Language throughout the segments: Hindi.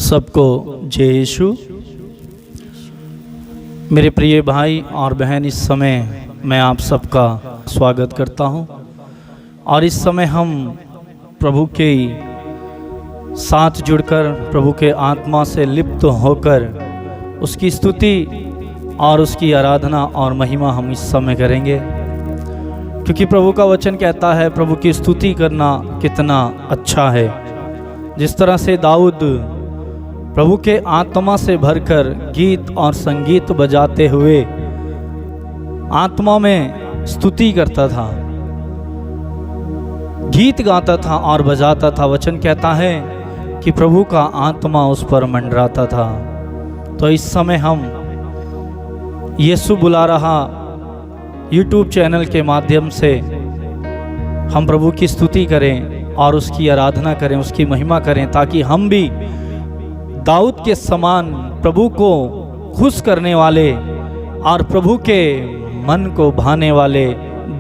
सबको जय यीशु। मेरे प्रिय भाई और बहन, इस समय मैं आप सबका स्वागत करता हूं और इस समय हम प्रभु के साथ जुड़कर, प्रभु के आत्मा से लिप्त होकर उसकी स्तुति और उसकी आराधना और महिमा हम इस समय करेंगे, क्योंकि प्रभु का वचन कहता है प्रभु की स्तुति करना कितना अच्छा है। जिस तरह से दाऊद प्रभु के आत्मा से भरकर गीत और संगीत बजाते हुए आत्मा में स्तुति करता था, गीत गाता था और बजाता था, वचन कहता है कि प्रभु का आत्मा उस पर मंडराता था। तो इस समय हम यीशु बुला रहा यूट्यूब चैनल के माध्यम से हम प्रभु की स्तुति करें और उसकी आराधना करें, उसकी महिमा करें, ताकि हम भी दाऊद के समान प्रभु को खुश करने वाले और प्रभु के मन को भाने वाले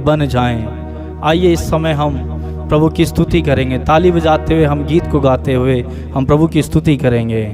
बन जाएं। आइए इस समय हम प्रभु की स्तुति करेंगे, ताली बजाते हुए, हम गीत को गाते हुए हम प्रभु की स्तुति करेंगे।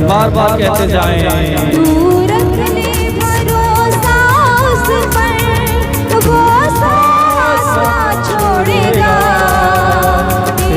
बार बार कहते जाएं, तू रख ले भरोसा उस पर, वो साथ छोड़ेगा।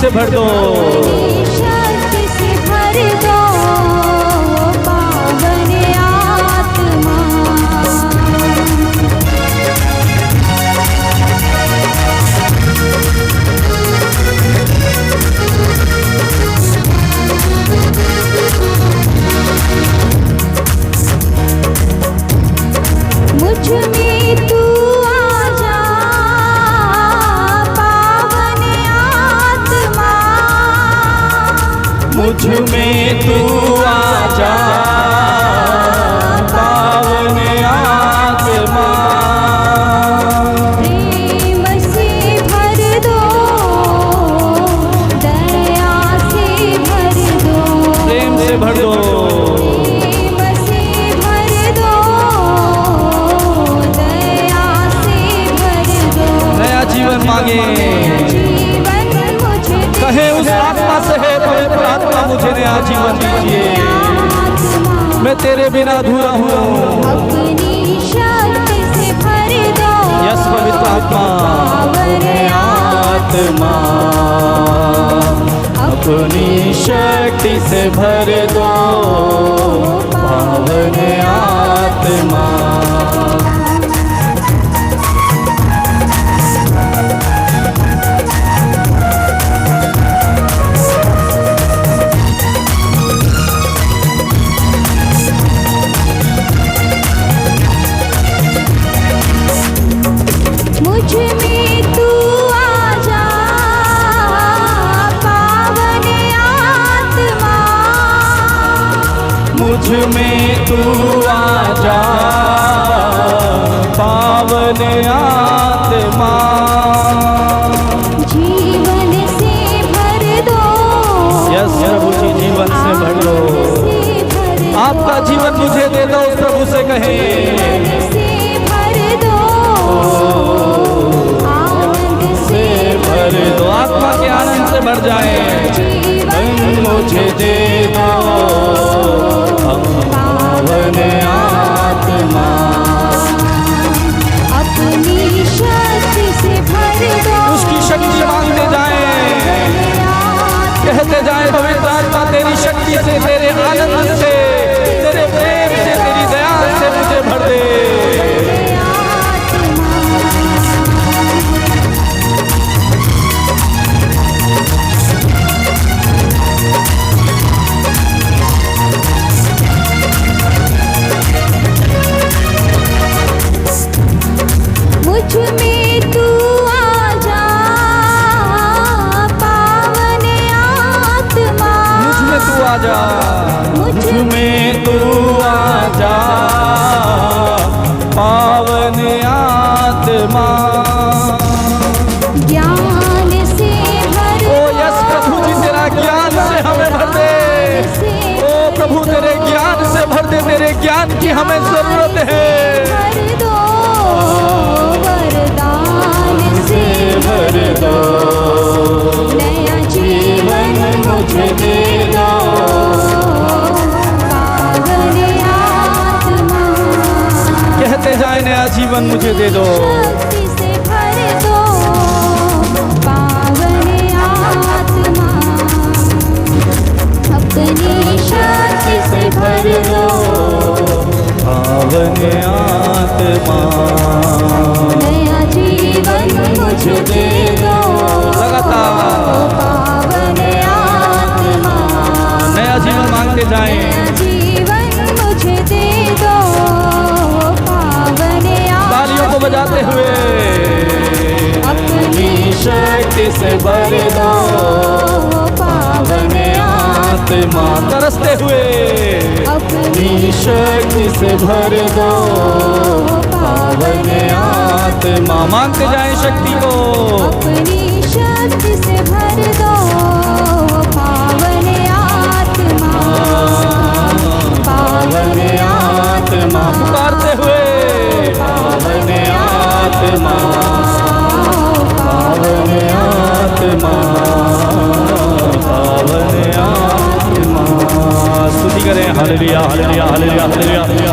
से भर दो, अपनी शक्ति से भर दो पावन आत्मा। मुझ में तू आजा पावन आत्मा, मुझ में तू आजा पावन आत्मा। प्रेम से भर दो दया से भर दो, प्रेम से भर दो, प्रेम से भर दो दया से भर दो। नया जीवन मांगे, जीवन मुझे दे कहे उस आत्मा से है पवित्र आत्मा मुझे नया जीवन दीजिए, आत्मा। मैं तेरे बिना अधूरा हूँ। अपनी शक्ति से भर दो यस पवित्र आत्मा, पावन आत्मा अपनी शक्ति से भर दो पावन आत्मा। मुझ में तू आजा पावन आत्मा, मुझ में तू आजा पावन आत्मा। जीवन से भर दो यस प्रभु जी जीवन से भर दो, से भर दो, आपका जीवन मुझे दे दो उस प्रभु से कहे। जीवन से भर दो आनंद से भर दो, आत्मा के आनंद से भर जाए। जीवन मुझे दे दो पावन आत्मा, अपनी शक्ति से भर दो उसकी शक्ति मांगते जाए, कहते जाए पवित्र आत्मा तेरी शक्ति से, तेरे आनंद से, तेरे प्रेम से, तेरी दया से मुझे भर दे। मुझ में तू आजा पावन आत्मा, मुझ में तू आजा, मुझ में तू आजा पावन आत्मा। ज्ञान से भर ओ यस प्रभु जी तेरा ज्ञान से हमें भर दे, ओ प्रभु तेरे ज्ञान से भर दे, तेरे ज्ञान की हमें जरूरत है। भर दो वरदान से भर दो, नया जीवन मुझे दे दो पावन आत्मा। कहते जाए नया जीवन मुझे दे दो, शक्ति से भर दो पावन आत्मा, अपनी शक्ति से भर दो पावन आत्मा नया जीवन मुझे दे दो लगातार पावन आत्मा। नया जीवन मांगते जाए, नया जीवन मुझे दे दो पावन तालियों को आत्मा। बजाते हुए अपनी शक्ति से भर दो पावन आत्मा, तरसते हुए अपनी शक्ति से भर दो पावन आत्मा। मांगते जाए शक्ति को, अपनी शक्ति से भर दो पावन आत्मा, पावन आत्मा पुकारते हुए पावन आत्मा, पावन आत्मा, पावन आत्मा। स्तुति करें हालेलुया हालेलुया हालेलुया हालेलुया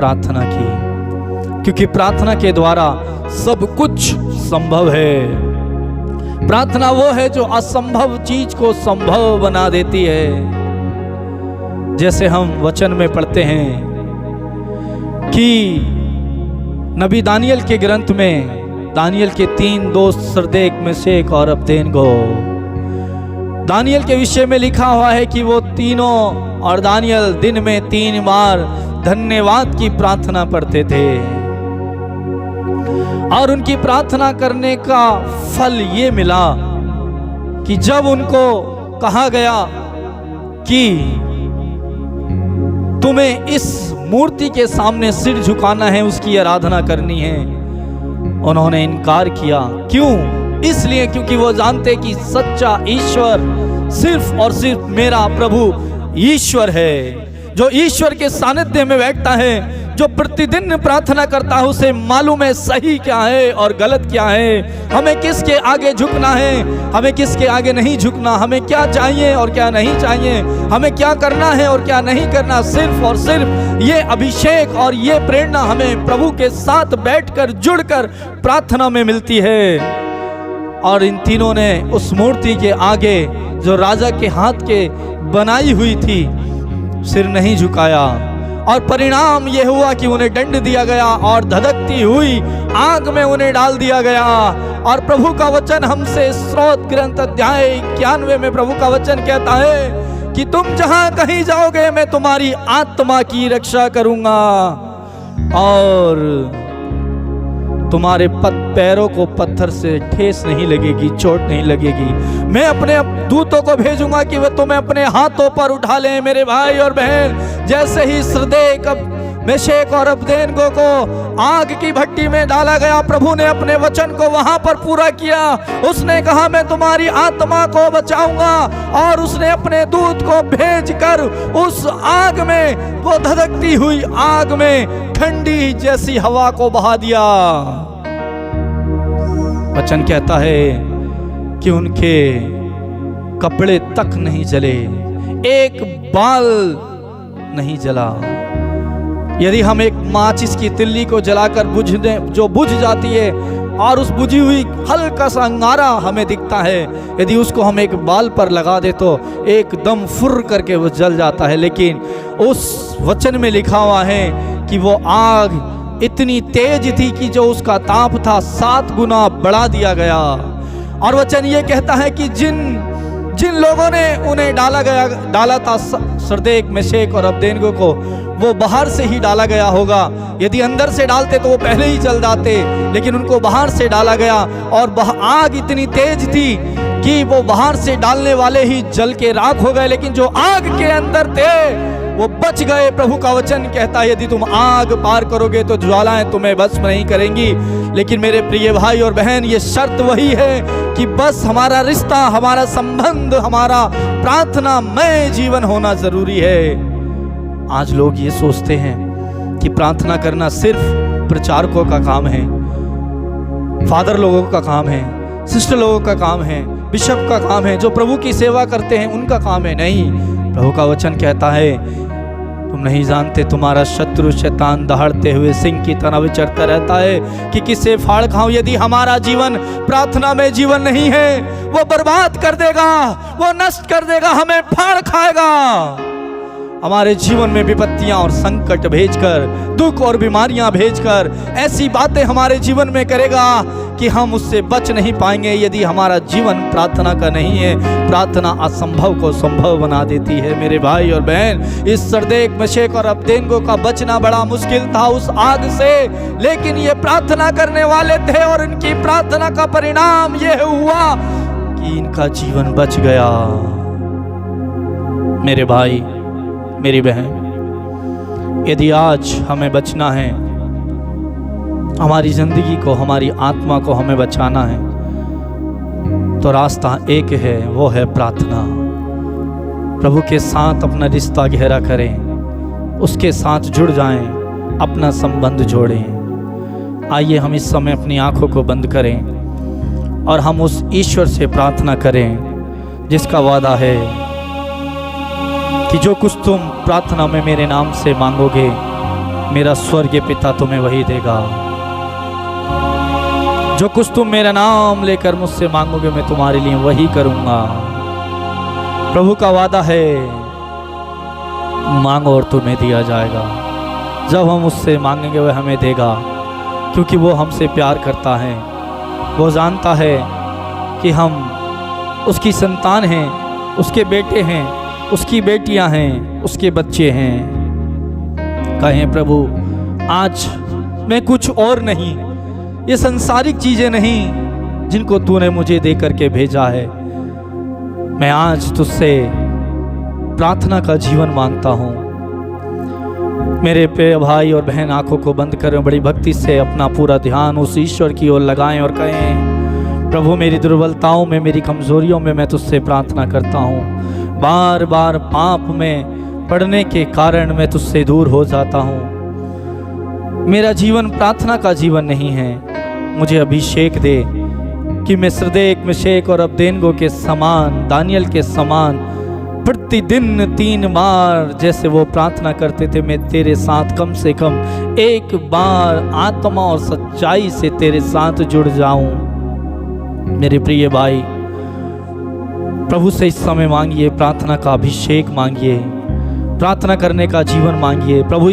प्रार्थना की, क्योंकि प्रार्थना के द्वारा सब कुछ संभव है। प्रार्थना वो है जो असंभव चीज को संभव बना देती है। जैसे हम वचन में पढ़ते हैं कि नबी दानियल के ग्रंथ में दानियल के 3 दोस्त सरदेक, मेशेक और अबदेनगो, दानियल के विषय में लिखा हुआ है कि वो तीनों और दानियल दिन में 3 बार धन्यवाद की प्रार्थना पढ़ते थे और उनकी प्रार्थना करने का फल ये मिला कि जब उनको कहा गया कि तुम्हें इस मूर्ति के सामने सिर झुकाना है, उसकी आराधना करनी है, उन्होंने इनकार किया। क्यों? इसलिए क्योंकि वो जानते कि सच्चा ईश्वर सिर्फ और सिर्फ मेरा प्रभु ईश्वर है, जो ईश्वर के सानिध्य में बैठता है, जो प्रतिदिन प्रार्थना करता है, उसे मालूम है सही क्या है और गलत क्या है, हमें किसके आगे झुकना है, हमें किसके आगे नहीं झुकना, हमें क्या चाहिए और क्या नहीं चाहिए, हमें क्या करना है और क्या नहीं करना। सिर्फ और सिर्फ ये अभिषेक और ये प्रेरणा हमें प्रभु के साथ बैठकर जुड़कर प्रार्थना में मिलती है। और इन तीनों ने उस मूर्ति के आगे जो राजा के हाथ के बनाई हुई थी सिर नहीं झुकाया, और परिणाम यह हुआ कि उन्हें दंड दिया गया और धधकती हुई आग में उन्हें डाल दिया गया। और प्रभु का वचन हमसे स्रोत ग्रंथ अध्याय 91 में प्रभु का वचन कहता है कि तुम जहां कहीं जाओगे मैं तुम्हारी आत्मा की रक्षा करूंगा और तुम्हारे पैरों को पत्थर से ठेस नहीं लगेगी, चोट नहीं लगेगी। मैं अपने दूतों को भेजूंगा कि वे तुम्हें अपने हाथों पर उठा लें। मेरे भाई और बहन, जैसे ही सरदेक, मेशेक और अबदेनगो को आग की भट्टी में डाला गया, प्रभु ने अपने वचन को वहां पर पूरा किया। उसने कहा मैं तुम्हारी आत्मा को बचाऊंगा, और उसने अपने दूत को भेजकर उस आग में, वो धधकती हुई आग में ठंडी जैसी हवा को बहा दिया। वचन कहता है कि उनके कपड़े तक नहीं जले, एक बाल नहीं जला। यदि हम एक माचिस की तिल्ली को जलाकर जो बुझ जाती है और उस बुझी हुई हल्का सा अंगारा हमें दिखता है, यदि उसको हम एक बाल पर लगा दे तो एकदम फुर करके वो जल जाता है। लेकिन उस वचन में लिखा हुआ है कि वो आग इतनी तेज थी कि जो उसका ताप था 7 गुना बढ़ा दिया गया। और वचन ये कहता है कि जिन लोगों ने उन्हें डाला था सरदेक, मेशेक और अबदेनगो को, वो बाहर से ही डाला गया होगा। यदि अंदर से डालते तो वो पहले ही जल जाते, लेकिन उनको बाहर से डाला गया। और आग इतनी तेज थी कि वो बाहर से डालने वाले ही जल के राख हो गए, लेकिन जो आग के अंदर थे वो बच गए। प्रभु का वचन कहता है यदि तुम आग पार करोगे तो ज्वालाएं तुम्हें भस्म नहीं करेंगी। लेकिन मेरे प्रिय भाई और बहन, ये शर्त वही है कि बस हमारा रिश्ता, हमारा संबंध, हमारा प्रार्थनामय जीवन होना जरूरी है। आज लोग ये सोचते हैं कि प्रार्थना करना सिर्फ प्रचारकों का काम है, फादर लोगों का काम है, सिस्टर लोगों का काम है, बिशप का काम है, जो प्रभु की सेवा करते हैं उनका काम है। नहीं, प्रभु का वचन कहता है तुम नहीं जानते तुम्हारा शत्रु शैतान दहाड़ते हुए सिंह की तरह विचरता रहता है कि किसे फाड़ खाऊं। यदि हमारा जीवन प्रार्थना में जीवन नहीं है, वो बर्बाद कर देगा, वो नष्ट कर देगा, हमें फाड़ खाएगा। हमारे जीवन में विपत्तियां और संकट भेजकर, दुख और बीमारियां भेजकर ऐसी बातें हमारे जीवन में करेगा कि हम उससे बच नहीं पाएंगे। यदि हमारा जीवन प्रार्थना का नहीं है, प्रार्थना असंभव को संभव बना देती है। मेरे भाई और बहन, इस सरदेक, मेशेक और अबदेनगो का बचना बड़ा मुश्किल था उस आग से, लेकिन ये प्रार्थना करने वाले थे और इनकी प्रार्थना का परिणाम यह हुआ कि इनका जीवन बच गया। मेरे भाई, मेरी बहन, यदि आज हमें बचना है, हमारी जिंदगी को, हमारी आत्मा को हमें बचाना है, तो रास्ता एक है, वो है प्रार्थना। प्रभु के साथ अपना रिश्ता गहरा करें, उसके साथ जुड़ जाएं, अपना संबंध जोड़ें। आइए हम इस समय अपनी आंखों को बंद करें और हम उस ईश्वर से प्रार्थना करें जिसका वादा है कि जो कुछ तुम प्रार्थना में मेरे नाम से मांगोगे मेरा स्वर्गीय पिता तुम्हें वही देगा। जो कुछ तुम मेरा नाम लेकर मुझसे मांगोगे मैं तुम्हारे लिए वही करूंगा। प्रभु का वादा है, मांगो और तुम्हें दिया जाएगा। जब हम उससे मांगेंगे वह हमें देगा, क्योंकि वो हमसे प्यार करता है। वो जानता है कि हम उसकी संतान हैं, उसके बेटे हैं, उसकी बेटियां हैं, उसके बच्चे हैं। कहें प्रभु आज मैं कुछ और नहीं, ये संसारिक चीज़ें नहीं जिनको तूने मुझे दे करके भेजा है, मैं आज तुझसे प्रार्थना का जीवन मांगता हूँ। मेरे प्रिय भाई और बहन आंखों को बंद करें, बड़ी भक्ति से अपना पूरा ध्यान उस ईश्वर की ओर लगाएं और कहें, प्रभु मेरी दुर्बलताओं में, मेरी कमजोरियों में मैं तुझसे प्रार्थना करता हूँ। बार बार पाप में पड़ने के कारण मैं तुझसे दूर हो जाता हूँ। मेरा जीवन प्रार्थना का जीवन नहीं है। मुझे अभिषेक दे कि मैं सद्रेक मेशक और अबदेनगो के समान, दानियल के समान प्रतिदिन 3 बार जैसे वो प्रार्थना करते थे, मैं तेरे साथ कम से कम 1 बार आत्मा और सच्चाई से तेरे साथ जुड़ जाऊं। मेरे प्रिय भाई, प्रभु से इस समय मांगिए, प्रार्थना का अभिषेक मांगिए, प्रार्थना करने का जीवन मांगिए। प्रभु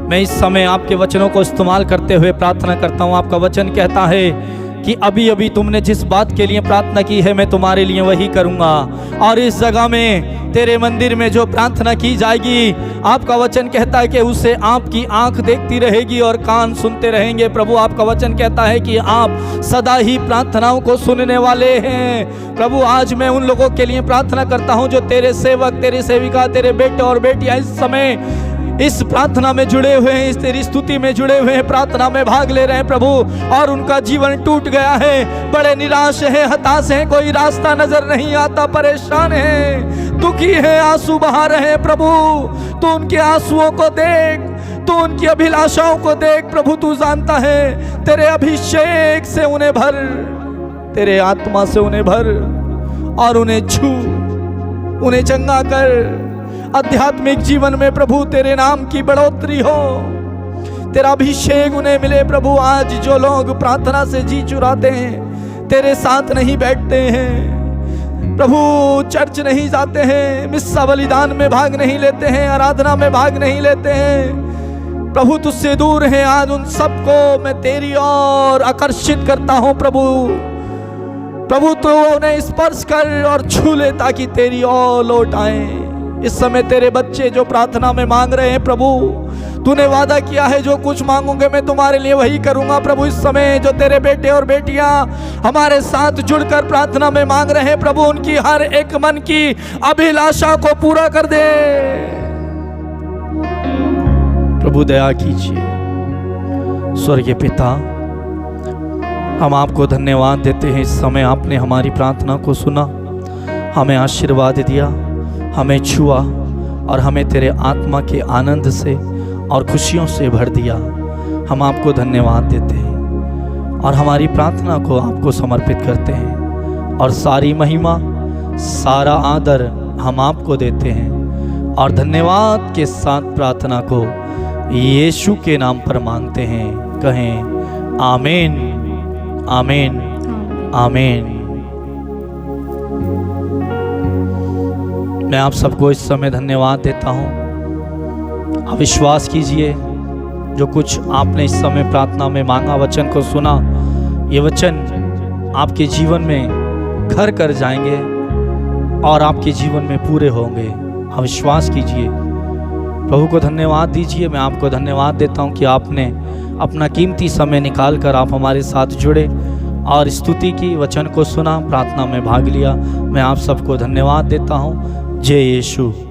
मैं इस समय आपके वचनों को इस्तेमाल करते हुए प्रार्थना करता हूँ। आपका वचन कहता है कि अभी अभी तुमने जिस बात के लिए प्रार्थना की है मैं तुम्हारे लिए वही करूँगा। और इस जगह में तेरे मंदिर में जो प्रार्थना की जाएगी, आपका वचन कहता है कि उसे आपकी आंख देखती रहेगी और कान सुनते रहेंगे। प्रभु आपका वचन कहता है कि आप सदा ही प्रार्थनाओं को सुनने वाले हैं। प्रभु आज मैं उन लोगों के लिए प्रार्थना करता हूं जो तेरे सेवक, तेरी सेविका, तेरे बेटे और बेटियां इस समय इस प्रार्थना में जुड़े हुए हैं, इस तेरी स्तुति में जुड़े हुए हैं, प्रार्थना में भाग ले रहे हैं प्रभु, और उनका जीवन टूट गया है, बड़े निराश हैं, हताश हैं, कोई रास्ता नजर नहीं आता, परेशान हैं, दुखी हैं, आंसू बहा रहे हैं। प्रभु तू उनके आंसुओं को देख, तू उनकी अभिलाषाओं को देख। प्रभु तू जानता है, तेरे अभिषेक से उन्हें भर, तेरे आत्मा से उन्हें भर और उन्हें छू, उन्हें चंगा कर। आध्यात्मिक जीवन में प्रभु तेरे नाम की बढ़ोतरी हो, तेरा अभिषेक उन्हें मिले। प्रभु आज जो लोग प्रार्थना से जी चुराते हैं, तेरे साथ नहीं बैठते हैं, प्रभु चर्च नहीं जाते हैं, मिस्सा बलिदान में भाग नहीं लेते हैं, आराधना में भाग नहीं लेते हैं, प्रभु तुझसे दूर हैं, आज उन सबको मैं तेरी ओर आकर्षित करता हूं। प्रभु तो उन्हें स्पर्श कर और छू ले ताकि तेरी ओर लौट आए। इस समय तेरे बच्चे जो प्रार्थना में मांग रहे हैं, प्रभु तूने वादा किया है जो कुछ मांगोगे मैं तुम्हारे लिए वही करूंगा। प्रभु इस समय जो तेरे बेटे और बेटियां हमारे साथ जुड़कर प्रार्थना में मांग रहे हैं, प्रभु उनकी हर एक मन की अभिलाषा को पूरा कर दे। प्रभु दया कीजिए। स्वर्गीय पिता, हम आपको धन्यवाद देते हैं, इस समय आपने हमारी प्रार्थना को सुना, हमें आशीर्वाद दिया, हमें छुआ और हमें तेरे आत्मा के आनंद से और खुशियों से भर दिया। हम आपको धन्यवाद देते हैं और हमारी प्रार्थना को आपको समर्पित करते हैं, और सारी महिमा, सारा आदर हम आपको देते हैं, और धन्यवाद के साथ प्रार्थना को यीशु के नाम पर मांगते हैं। कहें आमीन, आमीन, आमीन। मैं आप सबको इस समय धन्यवाद देता हूँ। आप विश्वास कीजिए, जो कुछ आपने इस समय प्रार्थना में मांगा, वचन को सुना, ये वचन आपके जीवन में घर कर जाएंगे और आपके जीवन में पूरे होंगे। आप विश्वास कीजिए। प्रभु को धन्यवाद दीजिए। मैं आपको धन्यवाद देता हूँ कि आपने अपना कीमती समय निकाल कर आप हमारे साथ जुड़े और स्तुति की, वचन को सुना, प्रार्थना में भाग लिया। मैं आप सबको धन्यवाद देता हूँ। जय यीशु।